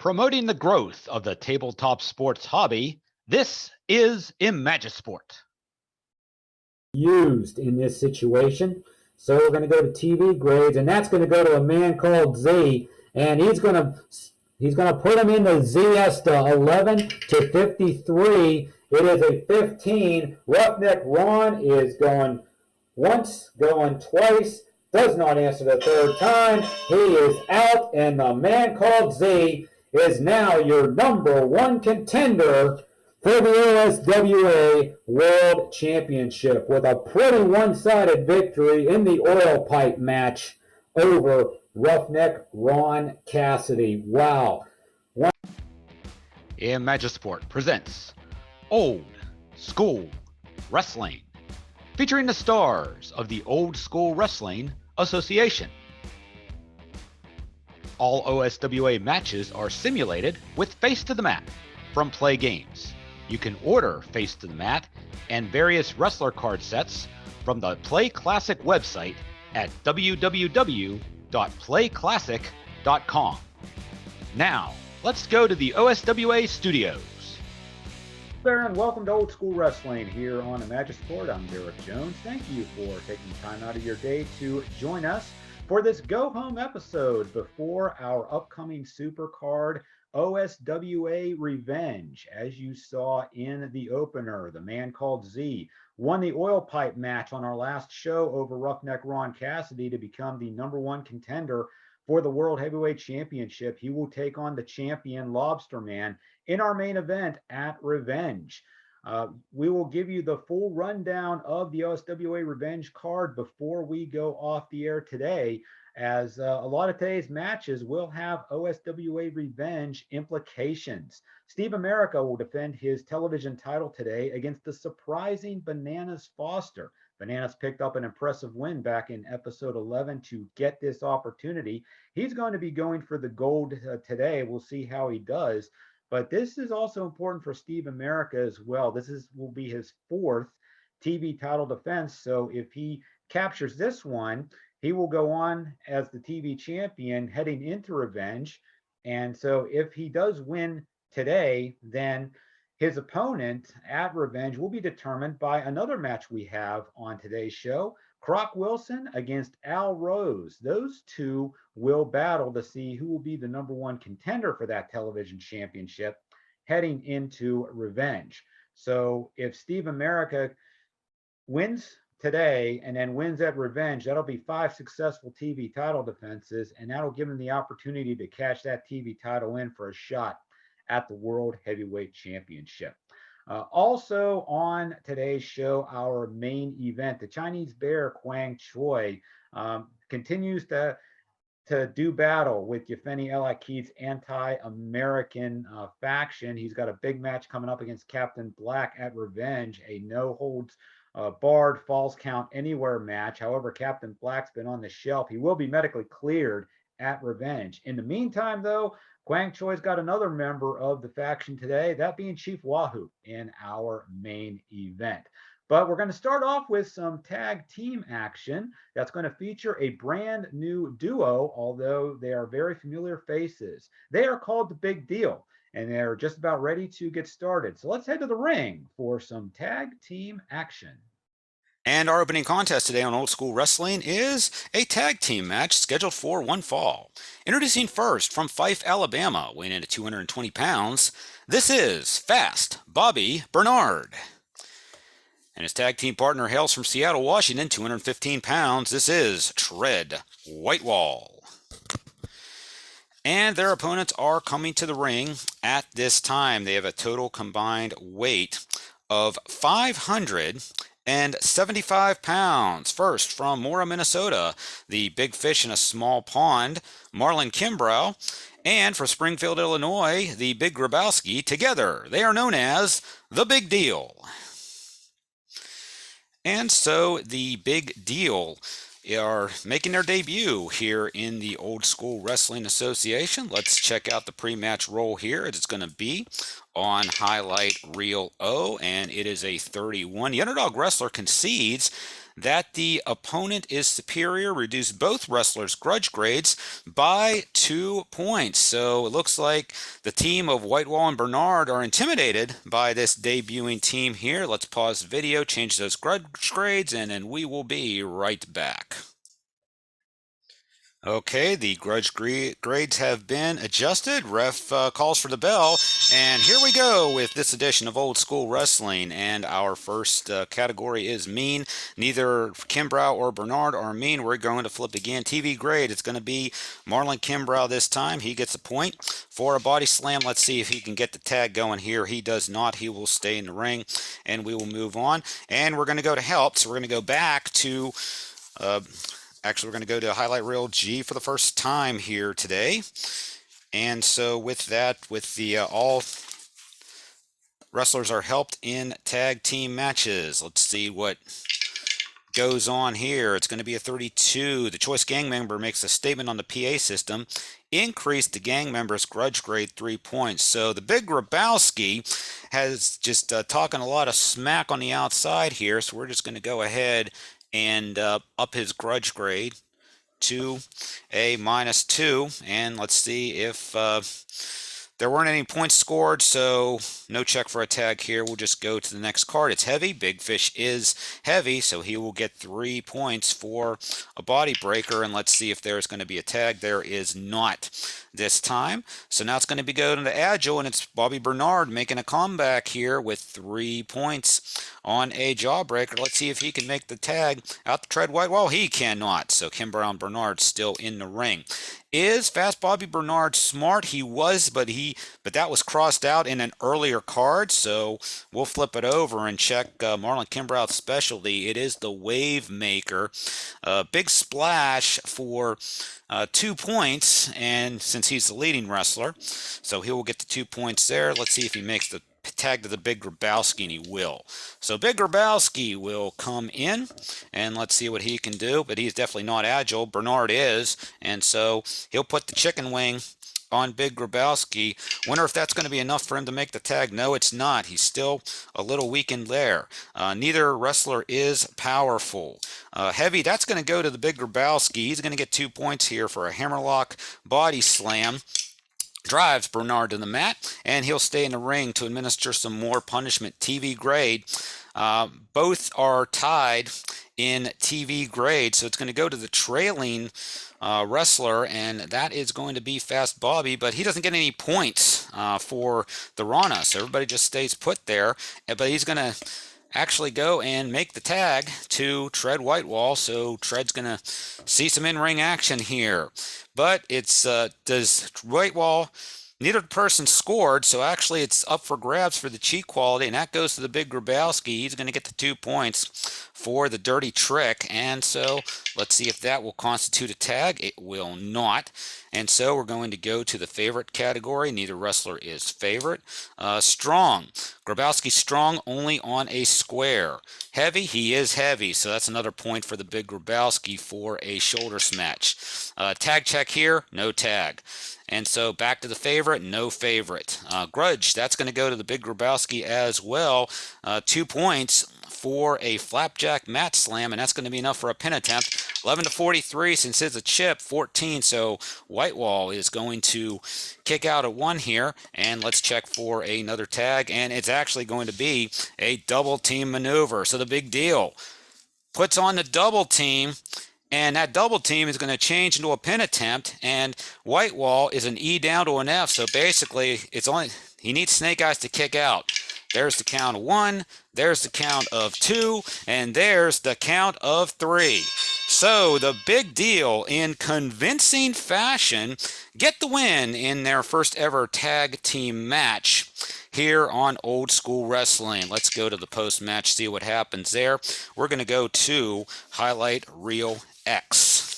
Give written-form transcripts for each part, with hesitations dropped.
Promoting the growth of the tabletop sports hobby, this is Imagisport. Used in this situation. So we're going to go to TV grades, and that's going to go to a man called Z, and he's going to put him in the ZS 11 to 53. It is a 15. Roughneck Ron is going once, going twice, does not answer the third time. He is out, and the man called Z is now your #1 contender for the OSWA World Championship with a pretty one-sided victory in the oil pipe match over Roughneck Ron Cassidy. Wow. Imagisport presents Old School Wrestling, featuring the stars of the Old School Wrestling Association. All OSWA matches are simulated with Face to the Mat from PLAAY Games. You can order Face to the Mat and various wrestler card sets from the PLAAY Classic website at www.playclassic.com. Now, let's go to the OSWA Studios. There, and welcome to Old School Wrestling here on Imagisport. I'm Derek Jones. Thank you for taking time out of your day to join us for this go-home episode before our upcoming supercard OSWA Revenge. As you saw in the opener, the man called Z won the oil pipe match on our last show over Roughneck Ron Cassidy to become the #1 contender for the World Heavyweight Championship. He will take on the champion Lobster Man in our main event at Revenge. We will give you the full rundown of the OSWA Revenge card before we go off the air today, as a lot of today's matches will have OSWA Revenge implications. Steve America will defend his television title today against the surprising Bananas Foster. Bananas picked up an impressive win back in episode 11 to get this opportunity. He's going to be going for the gold today. We'll see how he does. But this is also important for Steve America as well. This will be his 4th TV title defense. So if he captures this one, he will go on as the TV champion heading into Revenge. And so if he does win today, then his opponent at Revenge will be determined by another match we have on today's show. Croc Wilson against Al Rose. Those two will battle to see who will be the #1 contender for that television championship heading into Revenge. So if Steve America wins today and then wins at Revenge, that'll be 5 successful TV title defenses, and that'll give him the opportunity to cash that TV title in for a shot at the World Heavyweight Championship. Also on today's show, our main event, the Chinese Bear Kwang Choi continues to do battle with Yefeni Elakeith's anti-American faction. He's got a big match coming up against Captain Black at Revenge, a no-holds barred falls count anywhere match. However, Captain Black's been on the shelf. He will be medically cleared at Revenge. In the meantime, though, Kwang Choi's got another member of the faction today, that being Chief Wahoo in our main event. But we're going to start off with some tag team action that's going to feature a brand new duo, although they are very familiar faces. They are called The Big Deal, and they're just about ready to get started. So let's head to the ring for some tag team action. And our opening contest today on Old School Wrestling is a tag team match scheduled for one fall. Introducing first from Fife, Alabama, weighing in at 220 pounds, this is Fast Bobby Bernard. And his tag team partner hails from Seattle, Washington, 215 pounds. This is Tread Whitewall. And their opponents are coming to the ring at this time. They have a total combined weight of 575 pounds. First, from Mora, Minnesota, the big fish in a small pond, Marlon Kimbrough. And from Springfield, Illinois, the Big Grabowski. Together, they are known as The Big Deal. And so the Big Deal are making their debut here in the Old School Wrestling Association. Let's check out the pre-match roll here. It's going to be on highlight reel O, and it is a 31. The underdog wrestler concedes that the opponent is superior, reduce both wrestlers' grudge grades by 2 points. So it looks like the team of Whitewall and Bernard are intimidated by this debuting team here. Let's pause the video, change those grudge grades, and then we will be right back. Okay, the grudge grades have been adjusted. Ref calls for the bell, and here we go with this edition of Old School Wrestling. And our first category is mean. Neither Kimbrough or Bernard are mean. We're going to flip again. TV grade. It's going to be Marlon Kimbrough this time. He gets a point for a body slam. Let's see if he can get the tag going here. He does not. He will stay in the ring, and we will move on. And we're going to go to help. So we're going to go back to. Actually, we're going to go to highlight reel G for the first time here today. And so with that, with the all wrestlers are helped in tag team matches. Let's see what goes on here. It's going to be a 32. The Choice gang member makes a statement on the PA system. Increase the gang member's grudge grade 3 points. So the Big Grabowski has just talking a lot of smack on the outside here. So we're just going to go ahead and up his grudge grade to a -2. And let's see if there weren't any points scored, so no check for a tag here. We'll just go to the next card. It's heavy. Big Fish is heavy, so he will get 3 points for a body breaker. And let's see if there's going to be a tag. There is not this time. So now it's going to be going to Agile, and it's Bobby Bernard making a comeback here with 3 points on a jawbreaker. Let's see if he can make the tag out the tread white wall. He cannot. So Kimbrough and Bernard still in the ring. Is Fast Bobby Bernard smart? He was, but that was crossed out in an earlier card. So we'll flip it over and check Marlon Kimbrough's specialty. It is the Wave Maker. Big splash for 2 points, and since he's the leading wrestler, so he will get the 2 points there. Let's see if he makes the tag to the Big Grabowski, and he will. So Big Grabowski will come in, and let's see what he can do, but he's definitely not agile. Bernard is, and so he'll put the chicken wing on Big Grabowski. Wonder if that's going to be enough for him to make the tag. No, it's not. He's still a little weakened there. Neither wrestler is powerful. Heavy, that's going to go to the Big Grabowski. He's going to get 2 points here for a hammerlock body slam. Drives Bernard to the mat, and he'll stay in the ring to administer some more punishment. TV grade. Both are tied in TV grade, so it's going to go to the trailing wrestler, and that is going to be Fast Bobby, but he doesn't get any points for the Rana, so everybody just stays put there. But he's going to actually go and make the tag to Tread Whitewall, so Tread's going to see some in-ring action here. But it's does Whitewall, neither person scored, so actually it's up for grabs for the cheat quality, and that goes to the Big Grabowski. He's going to get the 2 points for the dirty trick, and so let's see if that will constitute a tag. It will not. And so we're going to go to the favorite category. Neither wrestler is favorite. Strong. Grabowski strong only on a square. Heavy, he is heavy, so that's another point for the Big Grabowski for a shoulder smash. Tag check here, no tag. And so back to the favorite, no favorite. Grudge, that's going to go to the Big Grabowski as well. 2 points for a flapjack mat slam, and that's going to be enough for a pin attempt. 11-43, since it's a chip, 14, so Whitewall is going to kick out at 1 here, and let's check for another tag, and it's actually going to be a double team maneuver. So the big deal, puts on the double team, and that double team is going to change into a pin attempt, and Whitewall is an E down to an F, so basically he needs Snake Eyes to kick out. There's the count of 1, there's the count of 2, and there's the count of 3. So the big deal, in convincing fashion, get the win in their first ever tag team match here on Old School Wrestling. Let's go to the post-match, see what happens there. We're going to go to highlight reel X.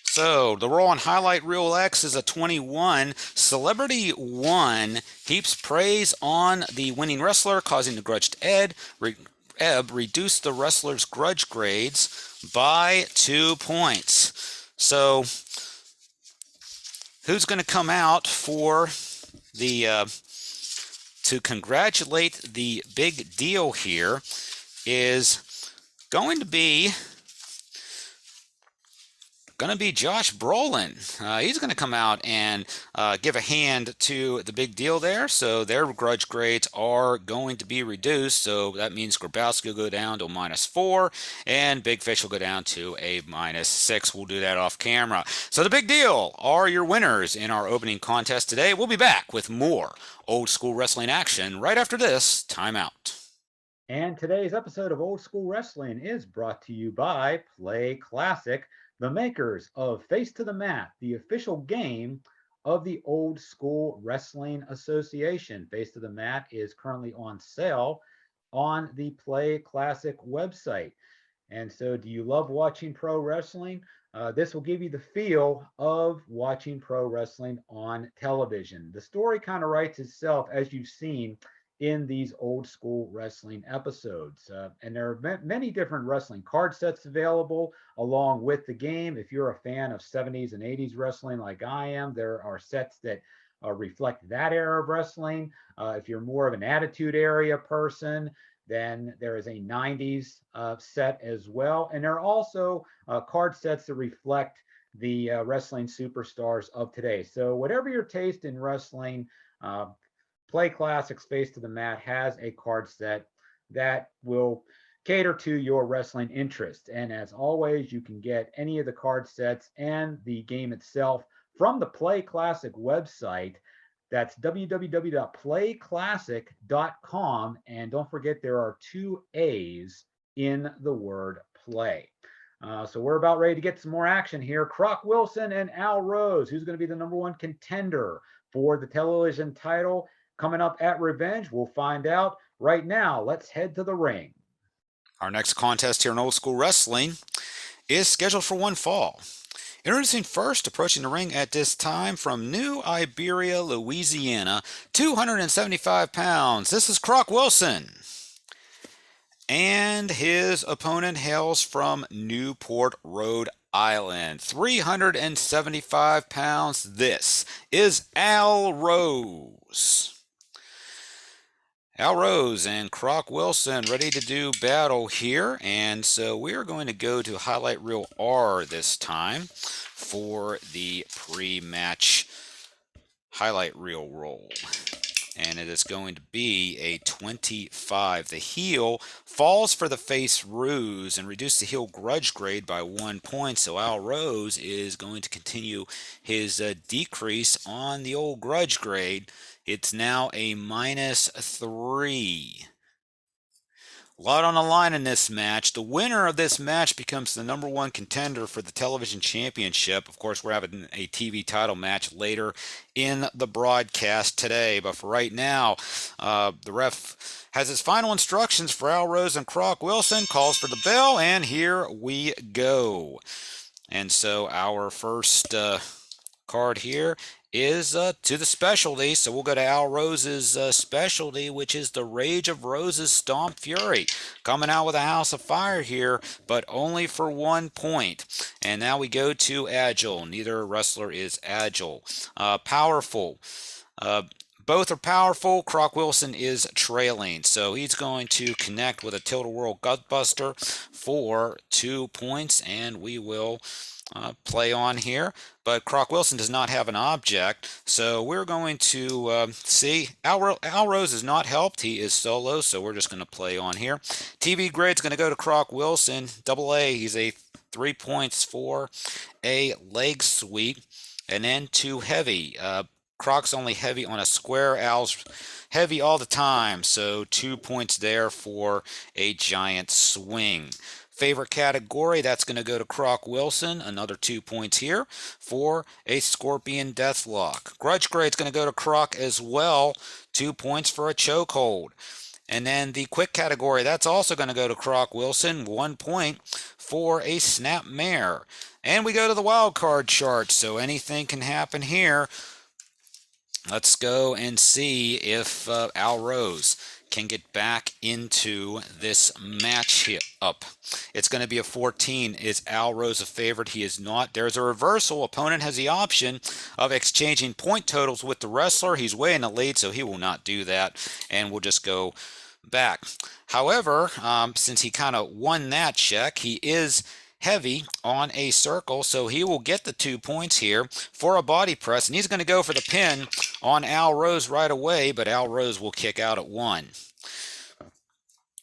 So the roll on highlight reel X is a 21. Celebrity 1 heaps praise on the winning wrestler, causing the grudge to reduce the wrestler's grudge grades by 2 points. So who's going to come out for the to congratulate the big deal here? is going to be Josh Brolin. He's going to come out and give a hand to the big deal there. So their grudge grades are going to be reduced. So that means Grabowski will go down to a -4 and Big Fish will go down to a -6. We'll do that off camera. So the big deal are your winners in our opening contest today. We'll be back with more old school wrestling action right after this timeout. And today's episode of Old School Wrestling is brought to you by PLAAY Classic, the makers of Face to the Mat, the official game of the Old School Wrestling Association. Face to the Mat is currently on sale on the PLAAY Classic website. And so, do you love watching pro wrestling? This will give you the feel of watching pro wrestling on television. The story kind of writes itself, as you've seen in these old school wrestling episodes. And there are many different wrestling card sets available along with the game. If you're a fan of 70s and 80s wrestling like I am, there are sets that reflect that era of wrestling. If you're more of an Attitude Era person, then there is a 90s set as well. And there are also card sets that reflect the wrestling superstars of today. So whatever your taste in wrestling, PLAAY Classics Face to the Mat has a card set that will cater to your wrestling interest. And as always, you can get any of the card sets and the game itself from the PLAAY Classic website. That's www.playclassic.com. And don't forget, there are 2 A's in the word play. So we're about ready to get some more action here. Croc Wilson and Al Rose, who's going to be the #1 contender for the television title coming up at Revenge. We'll find out right now. Let's head to the ring. Our next contest here in Old School Wrestling is scheduled for one fall. Introducing first, approaching the ring at this time from New Iberia, Louisiana, 275 pounds. This is Croc Wilson. And his opponent hails from Newport, Rhode Island, 375 pounds. This is Al Rose. Al Rose and Croc Wilson ready to do battle here, and so we're going to go to highlight reel R this time for the pre-match highlight reel roll. And it is going to be a 25. The heel falls for the face ruse and reduce the heel grudge grade by 1 point. So Al Rose is going to continue his decrease on the old grudge grade. It's now a -3. A lot on the line in this match. The winner of this match becomes the #1 contender for the television championship. Of course, we're having a TV title match later in the broadcast today. But for right now, the ref has his final instructions for Al Rose and Croc Wilson, calls for the bell, and here we go. And so our first card here is to the specialty. So we'll go to Al Rose's specialty, which is the Rage of Roses Stomp Fury. Coming out with a House of Fire here, but only for 1 point. And now we go to Agile. Neither wrestler is agile. Powerful. Both are powerful. Croc Wilson is trailing, so he's going to connect with a Tilt-A-Whirl Gutbuster for 2 points, and we will play on here. But Croc Wilson does not have an object, so we're going to see. Al Rose is not helped. He is solo, so we're just going to play on here. TV grade's going to go to Croc Wilson. AA, he's a 3 points for a leg sweep, and then 2 heavy. Croc's only heavy on a square. Al's heavy all the time, so 2 points there for a giant swing. Favorite category, that's going to go to Croc Wilson, another 2 points here for a Scorpion Deathlock. Grudge grade's going to go to Croc as well, 2 points for a chokehold. And then the quick category, that's also going to go to Croc Wilson, 1 point for a Snap Mare. And we go to the wild card chart, so anything can happen here. Let's go and see if Al Rose can get back into this match here up. It's going to be a 14. Is Al Rose a favorite? He is not. There's a reversal. Opponent has the option of exchanging point totals with the wrestler. He's way in the lead, so he will not do that. And we'll just go back. However, since he kind of won that check, he is heavy on a circle, so he will get the 2 points here for a body press, and he's going to go for the pin on Al Rose right away, but Al Rose will kick out at 1.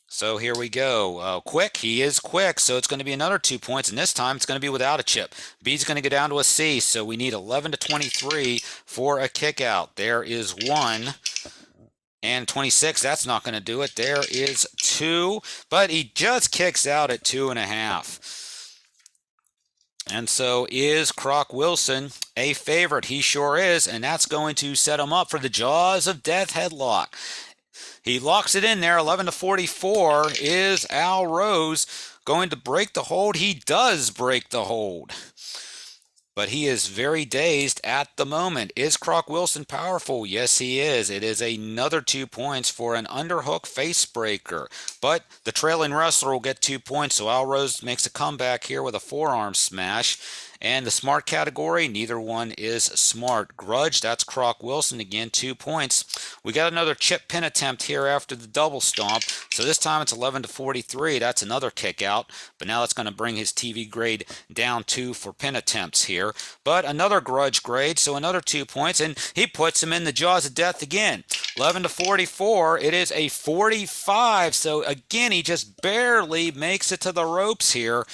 So here we go. Quick, he is quick, so it's going to be another 2 points, and this time it's going to be without a chip. B's going to go down to a C, so we need 11 to 23 for a kick out. There is 1. And 26, that's not going to do it. There is 2, but he just kicks out at 2.5. And so is Croc Wilson a favorite? He sure is, and that's going to set him up for the Jaws of Death headlock. He locks it in there, 11 to 44. Is Al Rose going to break the hold? He does break the hold, but he is very dazed at the moment. Is Croc Wilson powerful? Yes, he is. It is another 2 points for an underhook face breaker, but the trailing wrestler will get 2 points, so Al Rose makes a comeback here with a forearm smash. And the smart category, neither one is smart. Grudge, that's Croc Wilson again, 2 points. We got another chip pin attempt here after the double stomp. So this time it's 11 to 43. That's another kick out. But now that's going to bring his TV grade down 2 for pin attempts here. But another grudge grade, so another 2 points. And he puts him in the Jaws of Death again. 11 to 44. It is a 45. So again, he just barely makes it to the ropes here.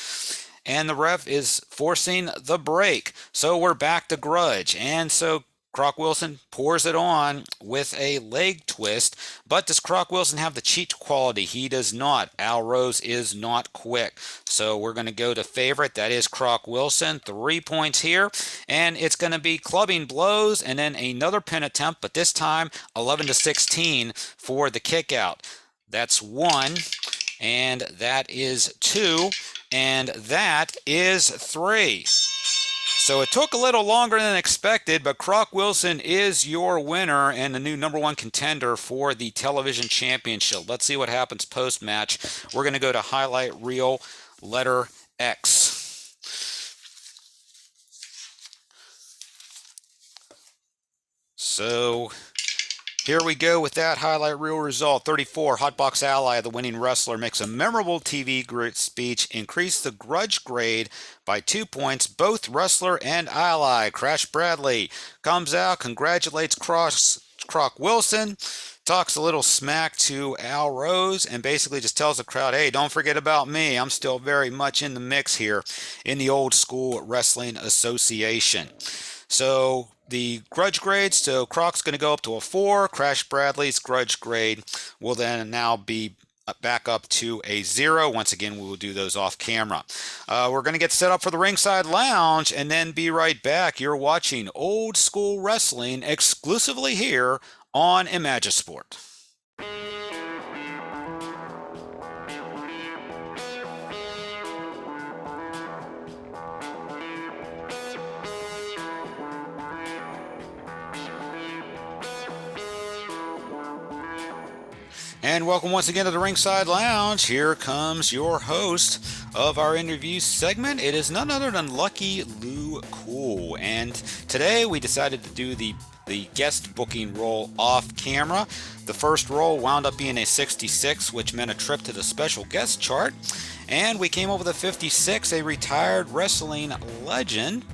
And the ref is forcing the break. So we're back to grudge. And so Croc Wilson pours it on with a leg twist. But does Croc Wilson have the cheat quality? He does not. Al Rose is not quick. So we're going to go to favorite. That is Croc Wilson. 3 points here. And it's going to be clubbing blows and then another pin attempt. But this time 11 to 16 for the kick out. That's 1. And that is 2. And that is 3. So it took a little longer than expected, but Croc Wilson is your winner and the new #1 contender for the television championship. Let's see what happens post-match. We're going to go to highlight reel letter X. So here we go with that highlight reel result. 34, Hotbox Ally, the winning wrestler, makes a memorable TV speech, increased the grudge grade by 2 points. Both wrestler and ally. Crash Bradley comes out, congratulates Croc Wilson, talks a little smack to Al Rose, and basically just tells the crowd, hey, don't forget about me. I'm still very much in the mix here in the Old School Wrestling Association. So the grudge grade, so Croc's going to go up to a 4. Crash Bradley's grudge grade will then now be back up to a 0. Once again, we will do those off camera. We're going to get set up for the Ringside Lounge and then be right back. You're watching Old School Wrestling exclusively here on Imagisport. And welcome once again to the Ringside Lounge. Here comes your host of our interview segment. It is none other than Lucky Lou Cool. And today we decided to do the guest booking role off camera. The first role wound up being a 66, which meant a trip to the special guest chart. And we came up with a 56, a retired wrestling legend.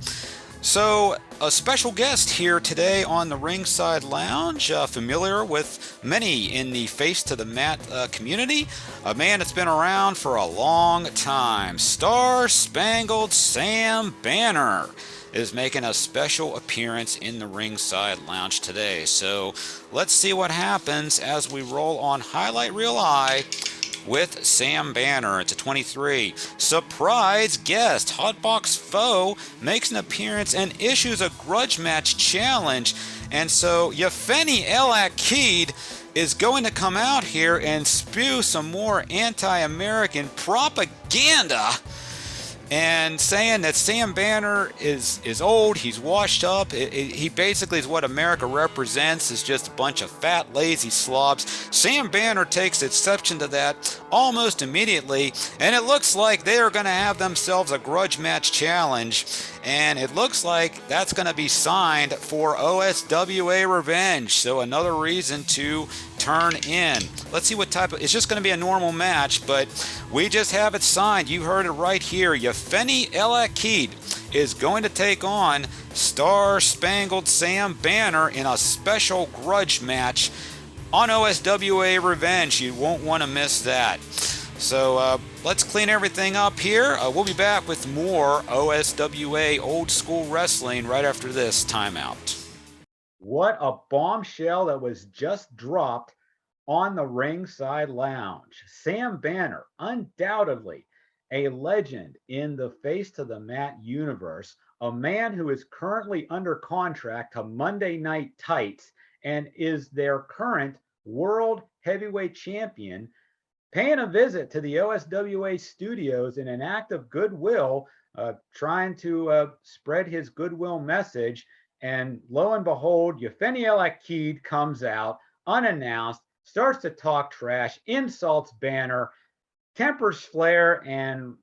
So, a special guest here today on the Ringside Lounge, familiar with many in the Face to the Mat community, a man that's been around for a long time. Star Spangled Sam Banner is making a special appearance in the Ringside Lounge today. So, let's see what happens as we roll on Highlight Reel I with Sam Banner. It's a 23. Surprise guest, Hotbox Foe, makes an appearance and issues a grudge match challenge. And so Yefeni El Akid is going to come out here and spew some more anti-American propaganda and saying that Sam Banner is old, he's washed up, he basically is what America represents, is just a bunch of fat, lazy slobs. Sam Banner takes exception to that almost immediately, and it looks like they are going to have themselves a grudge match challenge, and it looks like that's going to be signed for OSWA Revenge, so another reason to turn in. Let's see what type of, it's just going to be a normal match, but we just have it signed. You heard it right here. Yefeni El Akid is going to take on Star Spangled Sam Banner in a special grudge match on OSWA Revenge. You won't want to miss that. So let's clean everything up here. We'll be back with more OSWA Old School Wrestling right after this timeout. What a bombshell that was just dropped on the Ringside Lounge. Sam Banner, undoubtedly a legend in the Face to the Mat universe, a man who is currently under contract to Monday Night Tights and is their current World Heavyweight Champion, paying a visit to the OSWA Studios in an act of goodwill, trying to spread his goodwill message. And lo and behold, Yefeni El Akid comes out unannounced, starts to talk trash, insults Banner, tempers flare, and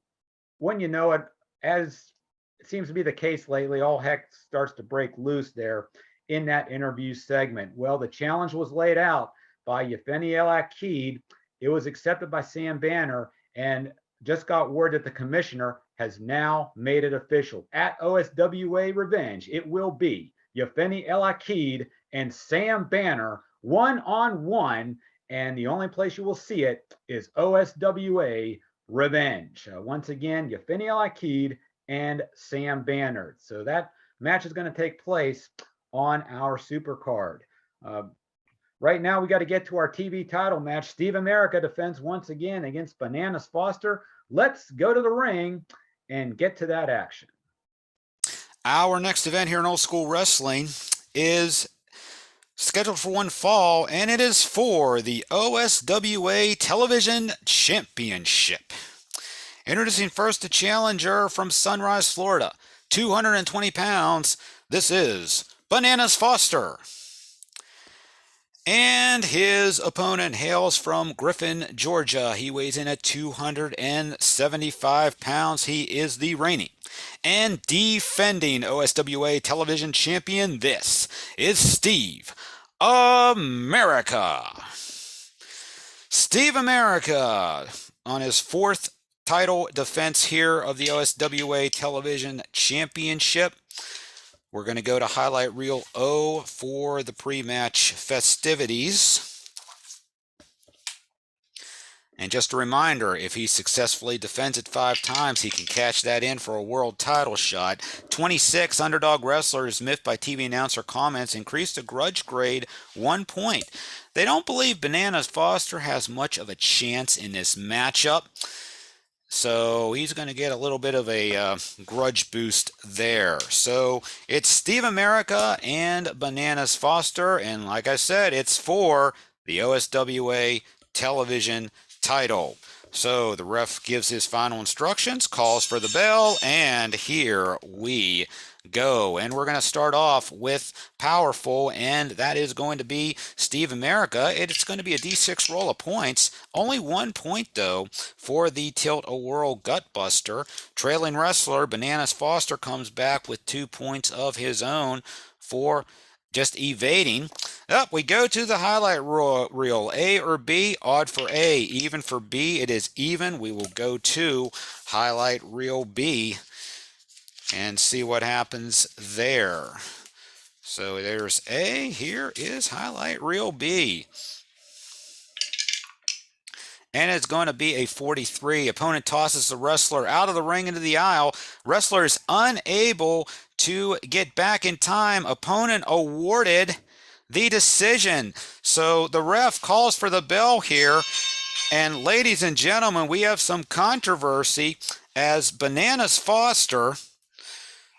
when you know it, as it seems to be the case lately, all heck starts to break loose there in that interview segment. Well, the challenge was laid out by Yefeni El Akid. It was accepted by Sam Banner, and just got word that the commissioner has now made it official. At OSWA Revenge, it will be Yefeni El Akid and Sam Banner one-on-one, and the only place you will see it is OSWA Revenge. Once again, Yefeni El Akid and Sam Banner. So that match is going to take place on our supercard. Right now, we got to get to our TV title match. Steve America defends once again against Bananas Foster. Let's go to the ring and get to that action. Our next event here in Old School Wrestling is scheduled for one fall, and it is for the OSWA Television Championship. Introducing first the challenger from Sunrise, Florida, 220 pounds. This is Bananas Foster. And his opponent hails from Griffin, Georgia. He weighs in at 275 pounds. He is the reigning and defending OSWA Television Champion. This is Steve America. Steve America on his fourth title defense here of the OSWA Television Championship. We're going to go to highlight reel O for the pre-match festivities. And just a reminder, if he successfully defends it 5 times, he can cash that in for a world title shot. 26 underdog wrestlers miffed by TV announcer comments increased the grudge grade 1 point. They don't believe Bananas Foster has much of a chance in this matchup. So he's going to get a little bit of a grudge boost there. So it's Steve America and Bananas Foster. And like I said, it's for the OSWA Television title. So the ref gives his final instructions, calls for the bell, and here we go. And we're going to start off with Powerful, and that is going to be Steve America. It's going to be a D6 roll of points. Only 1 point, though, for the Tilt-A-Whirl Gutbuster. Trailing wrestler Bananas Foster comes back with 2 points of his own for just evading. Up we go to the highlight reel. A or B? Odd for A. Even for B? It is even. We will go to highlight reel B and see what happens there. So there's A. Here is highlight reel B. And it's going to be a 43. Opponent tosses the wrestler out of the ring into the aisle. Wrestler is unable to get back in time. Opponent awarded the decision. So the ref calls for the bell here. And ladies and gentlemen, we have some controversy as Bananas Foster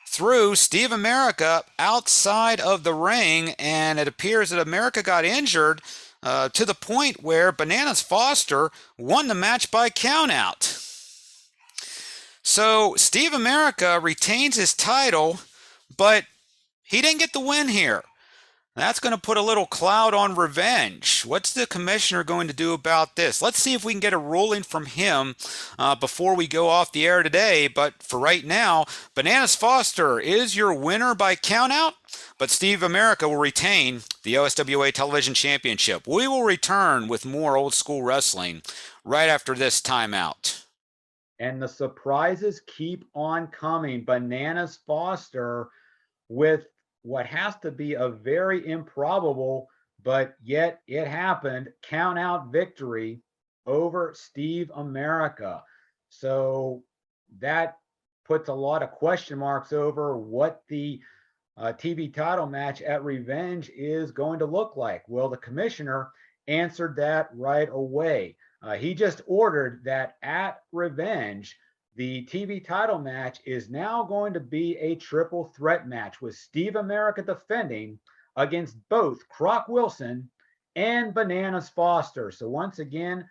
threw Steve America outside of the ring, and it appears that America got injured to the point where Bananas Foster won the match by countout. So Steve America retains his title, but he didn't get the win here. That's going to put a little cloud on Revenge. What's the commissioner going to do about this? Let's see if we can get a ruling from him before we go off the air today. But for right now, Bananas Foster is your winner by countout. But Steve America will retain the OSWA Television Championship. We will return with more old school wrestling right after this timeout. And the surprises keep on coming. Bananas Foster with what has to be a very improbable, but yet it happened, count out victory over Steve America. So that puts a lot of question marks over what the TV title match at Revenge is going to look like. Well, the commissioner answered that right away. He just ordered that at Revenge, the TV title match is now going to be a triple threat match with Steve America defending against both Croc Wilson and Bananas Foster. So once again,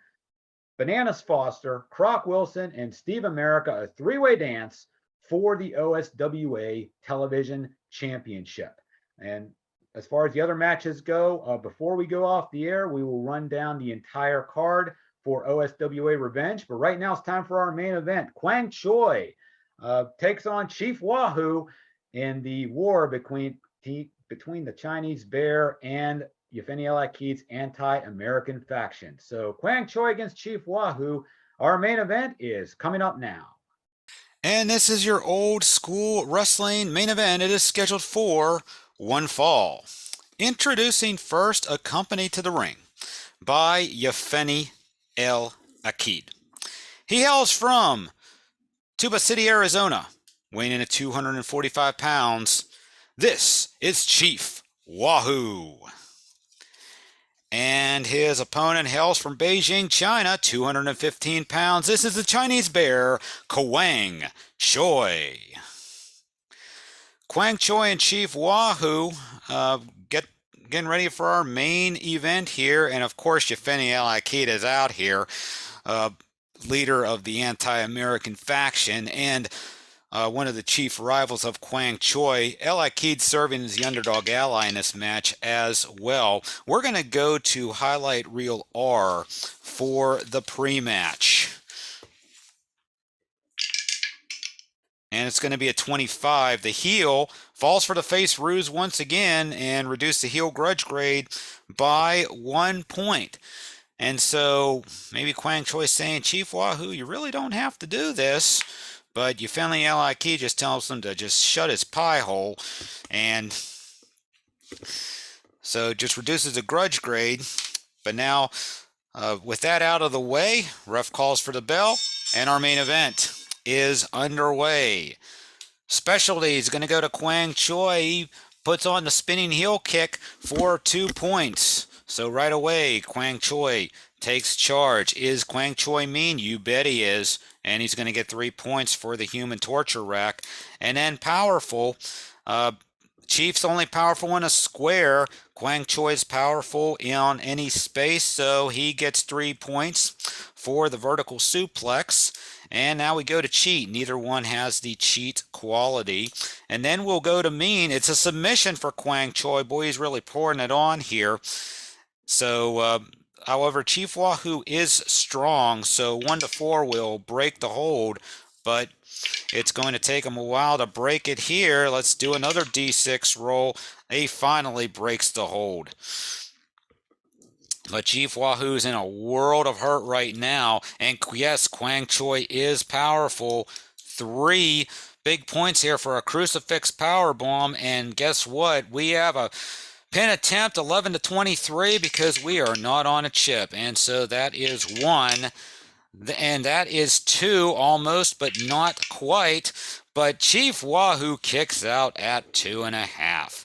Bananas Foster, Croc Wilson, and Steve America, a three-way dance for the OSWA Television Championship. And as far as the other matches go, before we go off the air, we will run down the entire card for OSWA Revenge. But right now it's time for our main event. Kwang Choi takes on Chief Wahoo in the war between the Chinese Bear and Yefeni El Akid's anti-American faction. So Kwang Choi against Chief Wahoo. Our main event is coming up now. And this is your old school wrestling main event. It is scheduled for one fall. Introducing first, accompanied to the ring by Yefeni El Akid. He hails from Tuba City, Arizona, weighing in at 245 pounds. This is Chief Wahoo. And his opponent hails from Beijing, China, 215 pounds. This is the Chinese Bear, Kwang Choi. Kwang Choi and Chief Wahoo getting ready for our main event here. And of course, Yefeni El Akid is out here, leader of the anti-American faction and one of the chief rivals of Kwang Choi. El Akid serving as the underdog ally in this match as well. We're going to go to highlight reel R for the pre-match. And it's going to be a 25. The heel falls for the face ruse once again and reduce the heel grudge grade by 1 point. And so maybe Kwang Choi saying, Chief Wahoo, you really don't have to do this. But Yefeni El Akid just tells him to just shut his pie hole. And so just reduces the grudge grade. But now, with that out of the way, ref calls for the bell. And our main event is underway. Specialty is going to go to Kwang Choi. He puts on the spinning heel kick for 2 points. So right away, Kwang Choi takes charge. Is Kwang Choi mean? You bet he is. And he's going to get 3 points for the human torture rack. And then powerful. Chief's only powerful in a square. Kwang Choi's powerful on any space, so he gets 3 points for the vertical suplex. And now we go to cheat. Neither one has the cheat quality. And then we'll go to mean. It's a submission for Kwang Choi. Boy, he's really pouring it on here. So, however, Chief Wahoo is strong, so 1 to 4 will break the hold, but it's going to take him a while to break it here. Let's do another D6 roll. He finally breaks the hold. But Chief Wahoo's in a world of hurt right now, and yes, Kwang Choi is powerful. 3 big points here for a crucifix powerbomb, and guess what? We have a pin attempt 11 to 23 because we are not on a chip. And so that is 1. And that is 2 almost, but not quite. But Chief Wahoo kicks out at 2.5.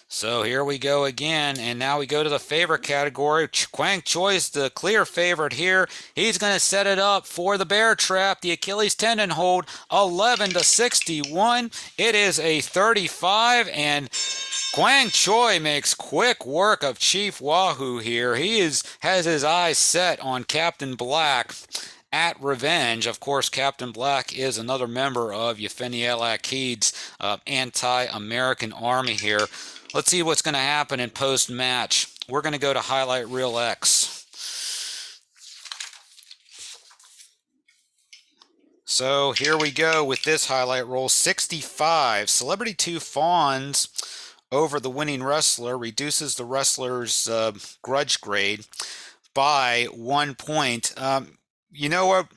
So here we go again. And now we go to the favorite category. Kwang Choi's the clear favorite here. He's going to set it up for the bear trap. The Achilles tendon hold 11 to 61. It is a 35 and Kwang Choi makes quick work of Chief Wahoo here. He has his eyes set on Captain Black at Revenge. Of course, Captain Black is another member of Yefeni El Akid's anti-American army here. Let's see what's going to happen in post-match. We're going to go to highlight reel X. So here we go with this highlight roll. 65. Celebrity 2 Fawns over the winning wrestler reduces the wrestler's grudge grade by 1 point. You know what?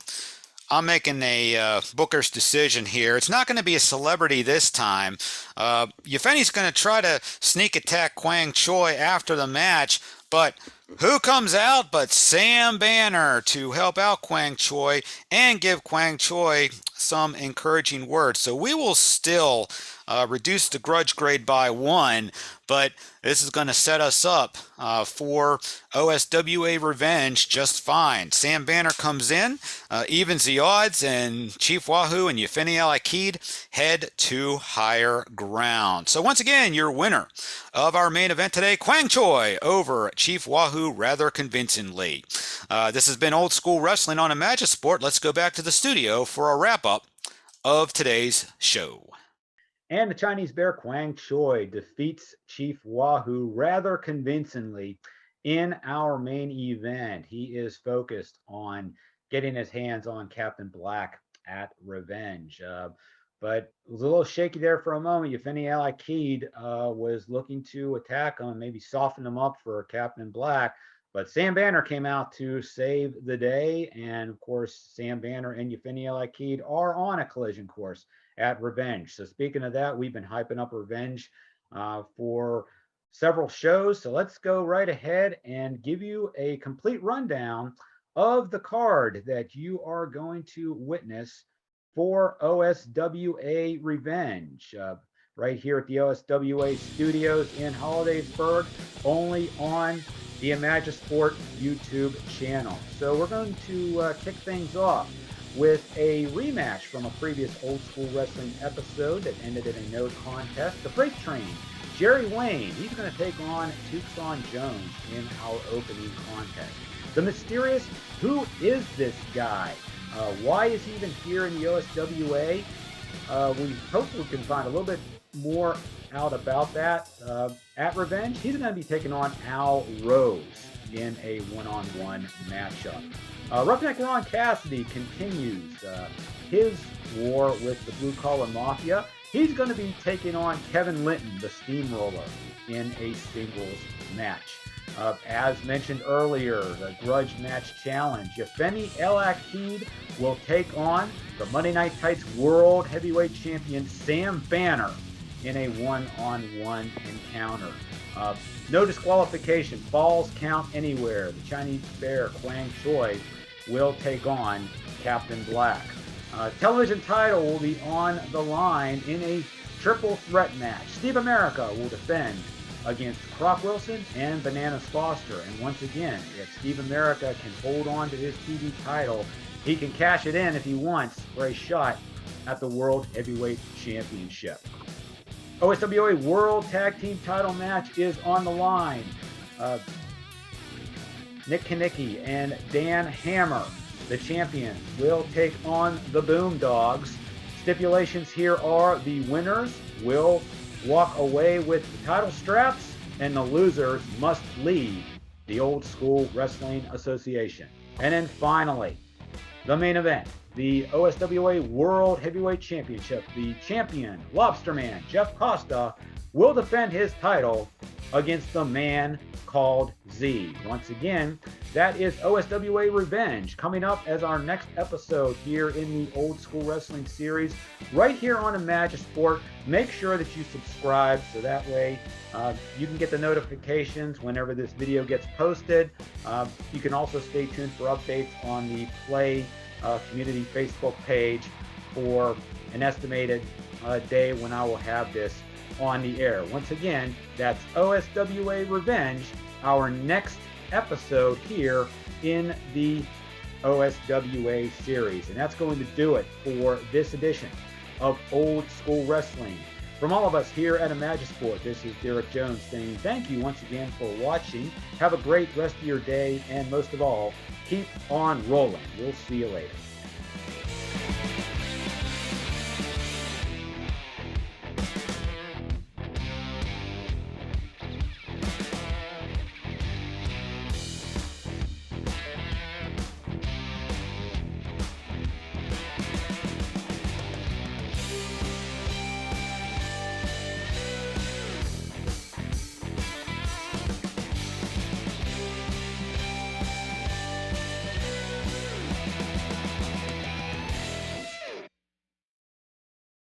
I'm making a Booker's decision here. It's not going to be a celebrity this time. Yefeni's going to try to sneak attack Kwang Choi after the match, but who comes out but Sam Banner to help out Kwang Choi and give Kwang Choi some encouraging words. So we will still reduce the grudge grade by 1, but this is going to set us up for OSWA Revenge just fine. Sam Banner comes in, evens the odds, and Chief Wahoo and Yefeni Al-Akid head to higher ground. So once again, your winner of our main event today, Kwang Choi over Chief Wahoo rather convincingly. This has been Old School Wrestling on Imagisport. Let's go back to the studio for a wrap-up of today's show. And the Chinese Bear Kwang Choi defeats Chief Wahoo rather convincingly in our main event. He is focused on getting his hands on Captain Black at Revenge. But it was a little shaky there for a moment. Yefeni Al-Akid was looking to attack him, maybe soften him up for Captain Black. But Sam Banner came out to save the day. And of course, Sam Banner and Yefeni Al-Akid are on a collision course at Revenge. So speaking of that, we've been hyping up Revenge for several shows. So let's go right ahead and give you a complete rundown of the card that you are going to witness for OSWA Revenge. Right here at the OSWA Studios in Hollidaysburg, only on the Imagisport YouTube channel. So we're going to kick things off with a rematch from a previous Old School Wrestling episode that ended in a no contest. The Freight Train, Jerry Wayne, he's going to take on Tucson Jones in our opening contest. The mysterious, who is this guy? Why is he even here in the OSWA? We hope we can find a little bit more out about that at Revenge. He's going to be taking on Al Rose in a one-on-one matchup. Roughneck Ron Cassidy continues his war with the Blue Collar Mafia. He's going to be taking on Kevin Linton, the Steamroller, in a singles match. As mentioned earlier, the Grudge Match Challenge. Yefeni Al-Akid will take on the Monday Night Tights World Heavyweight Champion Sam Banner in a one-on-one encounter. No disqualification. Falls count anywhere. The Chinese Bear, Kwang Choi, will take on Captain Black. Television title will be on the line in a triple threat match. Steve America will defend against Croc Wilson and Bananas Foster. And once again, if Steve America can hold on to his TV title, he can cash it in if he wants for a shot at the World Heavyweight Championship. OSWA World Tag Team title match is on the line. Nick Kanicki and Dan Hammer, the champions, will take on the Boomdogs. Stipulations here are the winners will walk away with the title straps, and the losers must leave the Old School Wrestling Association. And then finally, the main event, the OSWA World Heavyweight Championship. The champion, Lobsterman Jeff Costa, will defend his title against the man called Z. Once again, that is OSWA Revenge, coming up as our next episode here in the Old School Wrestling series, right here on Imagisport. Make sure that you subscribe so that way you can get the notifications whenever this video gets posted. You can also stay tuned for updates on the PLAAY community Facebook page for an estimated day when I will have this on the air. Once again, that's OSWA Revenge, our next episode here in the OSWA series. And that's going to do it for this edition of Old School Wrestling. From all of us here at Imagisport, this is Derek Jones saying thank you once again for watching. Have a great rest of your day, and most of all, keep on rolling. We'll see you later.